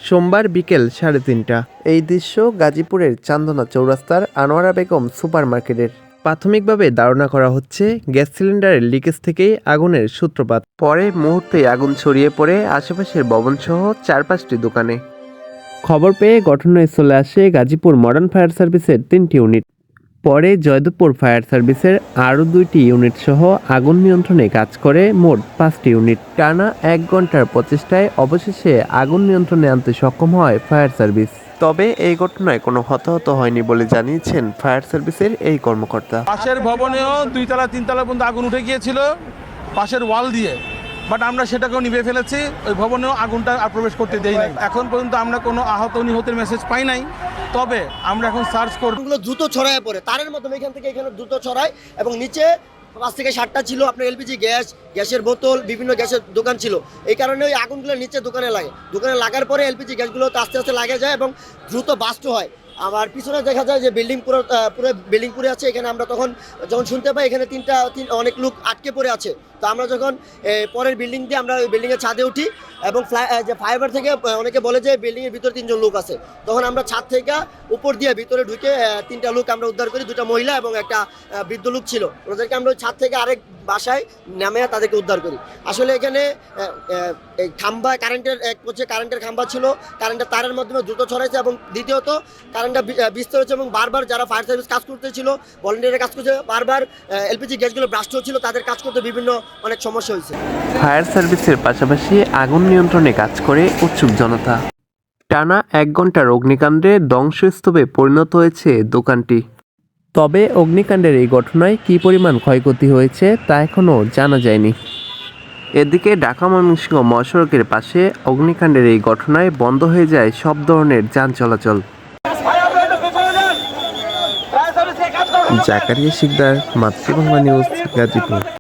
সোমবার বিকেল 3:30টা। এই দৃশ্য গাজীপুরের চান্দনা চৌরাস্তার আনোয়ারা বেগম সুপার মার্কেটের। প্রাথমিকভাবে ধারণা করা হচ্ছে গ্যাস সিলিন্ডারের লিকেজ থেকেই আগুনের সূত্রপাত। পরে মুহূর্তেই আগুন ছড়িয়ে পড়ে আশেপাশের ভবনসহ 4-5টি দোকানে। খবর পেয়ে ঘটনাস্থলে আসে গাজীপুর মডার্ন ফায়ার সার্ভিসের 3টি ইউনিট। পরে জয়দেবপুর ফায়ার সার্ভিসের আরও 2টি ইউনিট সহ আগুন নিয়ন্ত্রণে কাজ করে মোট 5টি ইউনিট। টানা 1 ঘন্টার প্রচেষ্টায় অবশেষে আগুন নিয়ন্ত্রণে আনতে সক্ষম হয় ফায়ার সার্ভিস। তবে এই ঘটনায় কোনো হতাহত হয়নি বলে জানিয়েছেন ফায়ার সার্ভিসের এই কর্মকর্তা। পাশের ভবনেও 2 তলা 3 তলা পর্যন্ত আগুন উঠে গিয়েছিল পাশের ওয়াল দিয়ে, বাট আমরা সেটাকেও নিভে ফেলেছি। ওই ভবনেও আগুনটা আর প্রবেশ করতে দেই নাই। এখন পর্যন্ত আমরা কোনো আহত নিহতের মেসেজ পাই নাই। তবে আমরা এখন সার্চ করব। দ্রুত ছড়ায় পড়ে তারের মাধ্যমে এখান থেকে এখানে দ্রুত ছড়ায় এবং নিচে 5 থেকে 7টা ছিল আপনার এলপিজি গ্যাসের বোতল, বিভিন্ন গ্যাসের দোকান ছিল। এই কারণে ওই আগুনগুলো নিচে দোকানে লাগে। দোকানে লাগার পরে এলপিজি গ্যাসগুলো তো আস্তে আস্তে লাগে যায় এবং দ্রুত বাস্ট হয়। আবার পিছনে দেখা যায় যে বিল্ডিং পুরো বিল্ডিং পুরে আছে। এখানে আমরা যখন শুনতে পাই এখানে অনেক লোক আটকে পড়ে আছে। তো আমরা যখন পরের বিল্ডিং দিয়ে আমরা ওই বিল্ডিংয়ের ছাদে উঠি এবং ফাইবার থেকে অনেকে বলে যে বিল্ডিংয়ের ভিতরে 3 জন লোক আছে। তখন আমরা ছাদ থেকে উপর দিয়ে ভিতরে ঢুকে 3টা লোক আমরা উদ্ধার করি। 2টা মহিলা এবং একটা বৃদ্ধ লোক ছিল। ওদেরকে আমরা ওই ছাদ থেকে আরেক বাসায় নামে তাদেরকে উদ্ধার করি। আসলে এখানে খাম্বা কারেন্টের খাম্বা ছিল, কারেন্টের তারের মাধ্যমে দ্রুত ছড়াইছে এবং দ্বিতীয়ত কারেন্টটা বিস্তার হচ্ছে এবং বারবার যারা ফায়ার সার্ভিস কাজ করতেছিল, ভলেন্টিয়ারের কাজ করছে, বারবার এলপিজি গ্যাসগুলো ব্রাস্ট হচ্ছিল, তাদের কাজ করতে বিভিন্ন অনেক সমস্যা হয়েছে। ফায়ার সার্ভিসের পাশাপাশি আগুন নিয়ন্ত্রণে কাজ করে উৎসুক জনতা। টানা 1 ঘন্টার অগ্নিকাণ্ডে ধ্বংসস্তূপে পরিণত হয়েছে দোকানটি। তবে অগ্নিকাণ্ডের এই ঘটনায় কী পরিমাণ ক্ষয়ক্ষতি হয়েছে তা এখনও জানা যায়নি। এদিকে ঢাকা ময়মনসিংহ মহাসড়কের পাশে অগ্নিকাণ্ডের এই ঘটনায় বন্ধ হয়ে যায় সব ধরনের যান চলাচল। জাকারিয়া শিকদার, মাতৃবাংলা নিউজ, গাজীপুর।